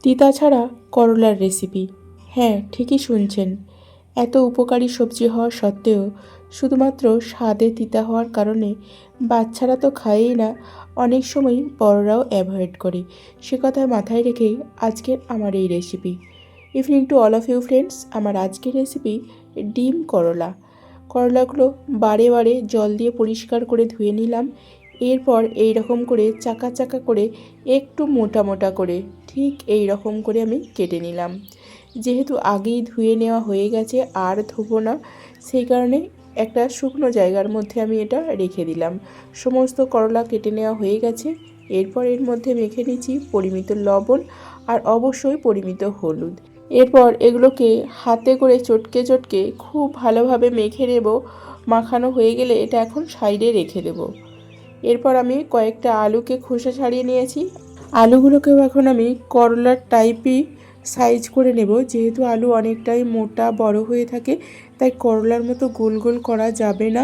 তিতা ছাড়া করলার রেসিপি। হ্যাঁ, ঠিকই শুনছেন। এত উপকারী সবজি হওয়া সত্ত্বেও শুধুমাত্র স্বাদে তিতা হওয়ার কারণে বাচ্চারা তো খায়ই না, অনেক সময় বড়রাও অ্যাভয়েড করে। সে কথা মাথায় রেখেই আজকের আমার এই recipe. Evening to all of you friends, আমার আজকের রেসিপি ডিম করলা। করলাগুলো বারে বারে জল দিয়ে পরিষ্কার করে ধুয়ে নিলাম। এরপর এই রকম করে চাকা চাকা করে একটু মোটা মোটা করে ঠিক এই রকম করে আমি কেটে নিলাম। যেহেতু আগেই ধুয়ে নেওয়া হয়ে গেছে আর ধোবো না, সেই কারণে একটা শুকনো জায়গার মধ্যে আমি এটা রেখে দিলাম। সমস্ত করলা কেটে নেওয়া হয়ে গেছে। এরপর এর মধ্যে মেখে নিচ্ছি পরিমিত লবণ আর অবশ্যই পরিমিত হলুদ। এরপর এগুলোকে হাতে করে চটকে চটকে খুব ভালোভাবে মেখে নেব। মাখানো হয়ে গেলে এটা এখন সাইডে রেখে দেব। এরপর আমি কয়েকটা আলুকে খোসা ছাড়িয়ে নিয়েছি। আলুগুলোকেও এখন আমি করলার টাইপই সাইজ করে নেব। যেহেতু আলু অনেকটাই মোটা বড় হয়ে থাকে, তাই করলার মতো গোল গোল করা যাবে না,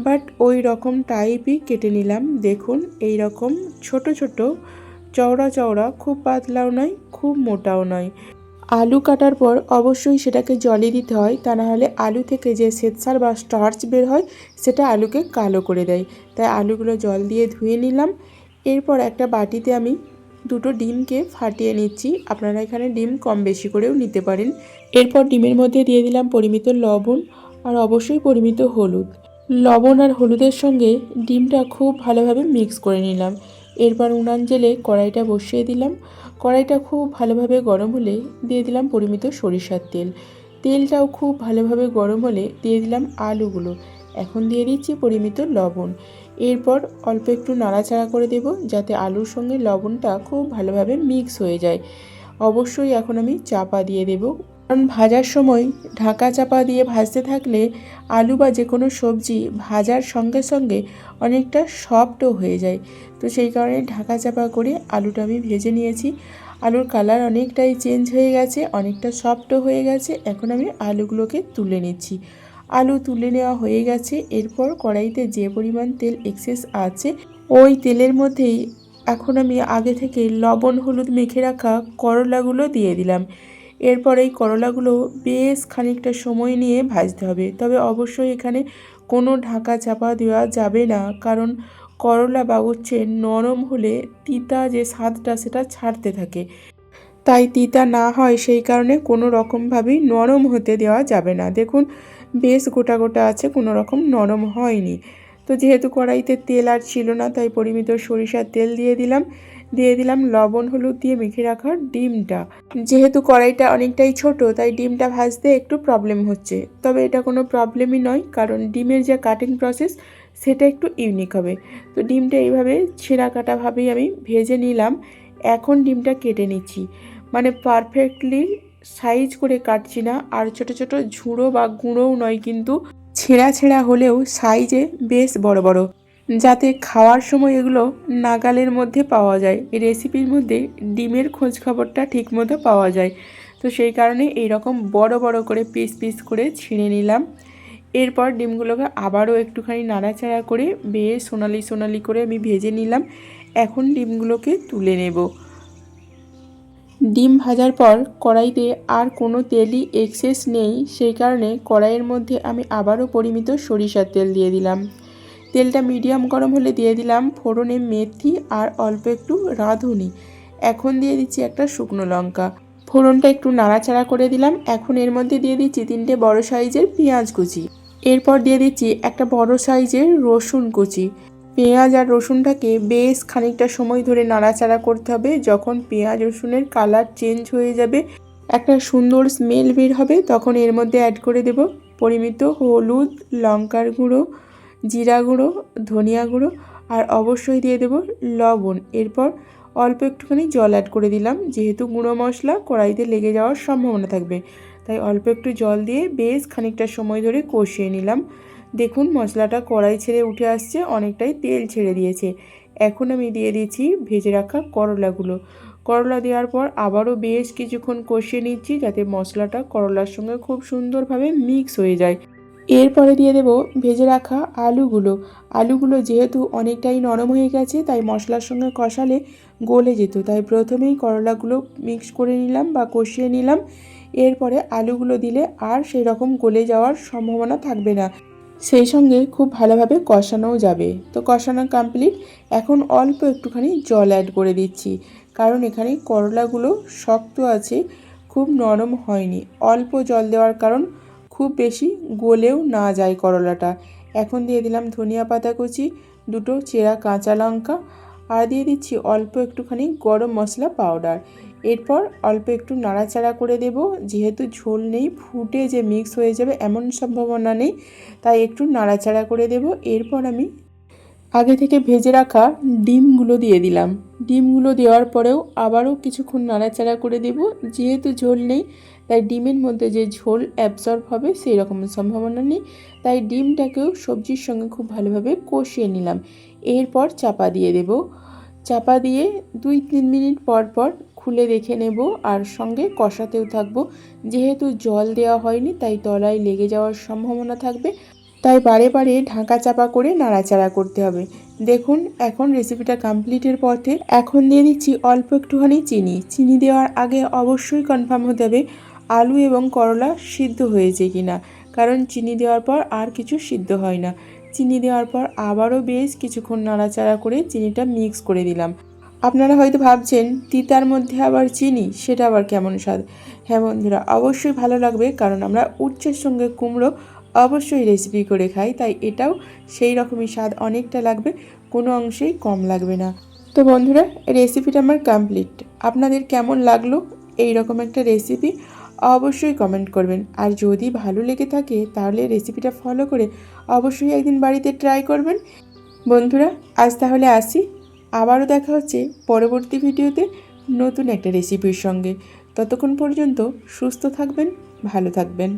বাট ওই রকম টাইপই কেটে নিলাম। দেখুন, এই রকম ছোট ছোট চওড়া চওড়া, খুব পাতলাও নয় খুব মোটাও নয়। আলু কাটার পর অবশ্যই সেটাকে জলে দিতে হয়, তা না হলে আলু থেকে যে শ্বেতসার বা স্টার্চ বের হয় সেটা আলুকে কালো করে দেয়। তাই আলুগুলো জল দিয়ে ধুয়ে নিলাম। এরপর একটা বাটিতে আমি দুটো ডিমকে ফাটিয়ে নিচ্ছি। আপনারা এখানে ডিম কম বেশি করেও নিতে পারেন। এরপর ডিমের মধ্যে দিয়ে দিলাম পরিমিত লবণ আর অবশ্যই পরিমিত হলুদ। লবণ আর হলুদের সঙ্গে ডিমটা খুব ভালোভাবে মিক্স করে নিলাম। এরপর উনান জেলে কড়াইটা বসিয়ে দিলাম। কড়াইটা খুব ভালোভাবে গরম হলে দিয়ে দিলাম পরিমিত সরিষার তেল। তেলটাও খুব ভালোভাবে গরম হলে দিয়ে দিলাম আলুগুলো। এখন দিয়ে দিচ্ছি পরিমিত লবণ। এরপর অল্প একটু নাড়াচাড়া করে দেব, যাতে আলুর সঙ্গে লবণটা খুব ভালোভাবে মিক্স হয়ে যায়। অবশ্যই এখন আমি চাপা দিয়ে দেব, কারণ ভাজার সময় ঢাকা চাপা দিয়ে ভাজতে থাকলে আলু বা যে কোনো সবজি ভাজার সঙ্গে সঙ্গে অনেকটা সফটও হয়ে যায়। তো সেই কারণে ঢাকা চাপা করে আলুটা আমি ভেজে নিয়েছি। আলুর কালার অনেকটাই চেঞ্জ হয়ে গেছে, অনেকটা সফটও হয়ে গেছে। এখন আমি আলুগুলোকে তুলে নিচ্ছি। আলু তুলে নেওয়া হয়ে গেছে। এরপর কড়াইতে যে পরিমাণ তেল এক্সেস আছে ওই তেলের মধ্যেই এখন আমি আগে থেকে লবণ হলুদ মেখে রাখা করলাগুলো দিয়ে দিলাম। এরপর এই করলাগুলো বেশ খানিকটা সময় নিয়ে ভাজতে হবে, তবে অবশ্যই এখানে কোনো ঢাকা চাপা দেওয়া যাবে না, কারণ করলা বা উচ্ছে নরম হলে তিতা যে স্বাদটা সেটা ছাড়তে থাকে। তাই তিতা না হয় সেই কারণে কোনো রকমভাবেই নরম হতে দেওয়া যাবে না। দেখুন, বেশ গোটা গোটা আছে, কোনো রকম নরম হয়নি। তো যেহেতু কড়াইতে তেল আর ছিল না, তাই পরিমিত সরিষার তেল দিয়ে দিলাম লবণ হলুদ দিয়ে মেখে রাখা ডিমটা। যেহেতু কড়াইটা অনেকটাই ছোট, তাই ডিমটা ভাজতে একটু প্রবলেম হচ্ছে, তবে এটা কোনো প্রবলেমই নয়, কারণ ডিমের যে কাটিং প্রসেস সেটা একটু ইউনিক হবে। তো ডিমটা এইভাবে ছেঁড়া কাটাভাবেই আমি ভেজে নিলাম। এখন ডিমটা কেটে নিচ্ছি, মানে পারফেক্টলি সাইজ করে কাটছি না, আর ছোট ছোট ঝুড়ো বা গুঁড়োও নয়, কিন্তু ছেঁড়া ছেঁড়া হলেও সাইজে বেশ বড় বড়, যাতে খাওয়ার সময় এগুলো নাগালের মধ্যে পাওয়া যায়। এই রেসিপির মধ্যে ডিমের খোঁজ খবরটা ঠিকমতো পাওয়া যায়। তো সেই কারণে এই রকম বড় বড় করে পিস পিস করে ছিঁড়ে নিলাম। এরপর ডিমগুলোকে আবারও একটুখানি নাড়াচাড়া করে বেশ সোনালি সোনালি করে আমি ভেজে নিলাম। এখন ডিমগুলোকে তুলে নেব। ডিম ভাজার পর কড়াইতে আর কোনো তেলই এক্সেস নেই, সেই কারণে কড়াইয়ের মধ্যে আমি আবারও পরিমিত সরিষার তেল দিয়ে দিলাম। তেলটা মিডিয়াম গরম হলে দিয়ে দিলাম ফোড়নে মেথি আর অল্প একটু রাঁধুনি। এখন দিয়ে দিচ্ছি একটা শুকনো লঙ্কা। ফোড়নটা একটু নাড়াচাড়া করে দিলাম। এখন এর মধ্যে দিয়ে দিচ্ছি 3টে বড় সাইজের পেঁয়াজ কুচি। এরপর দিয়ে দিচ্ছি একটা বড় সাইজের রসুন কুচি। পেঁয়াজ আর রসুনটাকে বেশ খানিকটা সময় ধরে নাড়াচাড়া করতে হবে। যখন পেঁয়াজ রসুনের কালার চেঞ্জ হয়ে যাবে, একটা সুন্দর স্মেল বের হবে, তখন এর মধ্যে অ্যাড করে দেব পরিমিত হলুদ, লঙ্কার গুঁড়ো, জিরা গুঁড়ো, ধনিয়া গুঁড়ো আর অবশ্যই দিয়ে দেব লবণ। এরপর অল্প একটুখানি জল অ্যাড করে দিলাম, যেহেতু গুঁড়ো মশলা কড়াইতে লেগে যাওয়ার সম্ভাবনা থাকবে, তাই অল্প একটু জল দিয়ে বেশ খানিকটা সময় ধরে কষিয়ে নিলাম। দেখুন, মশলাটা কড়াই ছেড়ে উঠে আসছে, অনেকটাই তেল ছেড়ে দিয়েছে। এখন আমি দিয়ে দিচ্ছি ভেজে রাখা করলাগুলো। করলা দেওয়ার পর আবারও বেশ কিছুক্ষণ কষিয়ে নিচ্ছি, যাতে মশলাটা করলার সঙ্গে খুব সুন্দরভাবে মিক্স হয়ে যায়। এরপরে দিয়ে দেব ভেজে রাখা আলুগুলো যেহেতু অনেকটাই নরম হয়ে গেছে, তাই মশলার সঙ্গে কষালে গলে যেত, তাই প্রথমেই করলাগুলো মিক্স করে নিলাম বা কষিয়ে নিলাম। এরপরে আলুগুলো দিলে আর সেই রকম গলে যাওয়ার সম্ভাবনা থাকবে না, সেই সঙ্গে খুব ভালোভাবে কষানোও যাবে। তো কষানো কমপ্লিট। এখন অল্প একটুখানি জল অ্যাড করে দিচ্ছি, কারণ এখানে করলাগুলো শক্ত আছে, খুব নরম হয়নি। অল্প জল দেওয়ার কারণ খুব বেশি গলেও না যায় করলাটা। এখন দিয়ে দিলাম ধনিয়া পাতা কুচি, দুটো চেরা কাঁচা লঙ্কা, আর দিয়ে দিচ্ছি অল্প একটুখানি গরম মশলা পাউডার। এরপর অল্প একটু নাড়াচাড়া করে দেব, যেহেতু ঝোল নেই, ফুটে যে মিক্স হয়ে যাবে এমন সম্ভাবনা নেই, তাই একটু নাড়াচাড়া করে দেব। এরপর আমি আগে থেকে ভেজে রাখা ডিমগুলো দিয়ে দিলাম। ডিমগুলো দেওয়ার পরেও আবারও কিছুক্ষণ নাড়াচাড়া করে দেব, যেহেতু ঝোল নেই তাই ডিমের মধ্যে যে ঝোল অ্যাবজর্ব হবে সেই রকম সম্ভাবনা নেই, তাই ডিমটাকেও সবজির সঙ্গে খুব ভালোভাবে কষিয়ে নিলাম। এরপর চাপা দিয়ে দেব। চাপা দিয়ে 2-3 মিনিট পর পর খুলে দেখে নেব, আর সঙ্গে কষাতেও থাকবো। যেহেতু জল দেওয়া হয়নি তাই তলায় লেগে যাওয়ার সম্ভাবনা থাকবে, তাই বারে বারে ঢাকা চাপা করে নাড়াচাড়া করতে হবে। দেখুন এখন রেসিপিটা কমপ্লিটের পথে। এখন দিয়ে দিচ্ছি অল্প একটুখানি চিনি দেওয়ার আগে অবশ্যই কনফার্ম হতে হবে আলু এবং করলা সিদ্ধ হয়েছে কিনা, কারণ চিনি দেওয়ার পর আর কিছু সিদ্ধ হয় না। চিনি দেওয়ার পর আবারও বেশ কিছুক্ষণ নাড়াচাড়া করে চিনিটা মিক্স করে দিলাম। আপনারা হয়তো ভাবছেন তিতার মধ্যে আবার চিনি, সেটা আবার কেমন স্বাদ? হ্যাঁ বন্ধুরা, অবশ্যই ভালো লাগবে, কারণ আমরা উচ্ছের সঙ্গে কুমড়ো অবশ্যই রেসিপি করে খাই, তাই এটাও সেই রকমই স্বাদ অনেকটা লাগবে, কোনো অংশেই কম লাগবে না। তো বন্ধুরা, রেসিপিটা আমার কমপ্লিট। আপনাদের কেমন লাগলো এই রকম একটা রেসিপি অবশ্যই কমেন্ট করবেন, আর যদি ভালো লেগে থাকে তাহলে রেসিপিটা ফলো করে অবশ্যই একদিন বাড়িতে ট্রাই করবেন। বন্ধুরা, আজ তাহলে আসি। আবারও দেখা হচ্ছে পরবর্তী ভিডিওতে নতুন একটা রেসিপির সঙ্গে। ততক্ষণ পর্যন্ত সুস্থ থাকবেন, ভালো থাকবেন।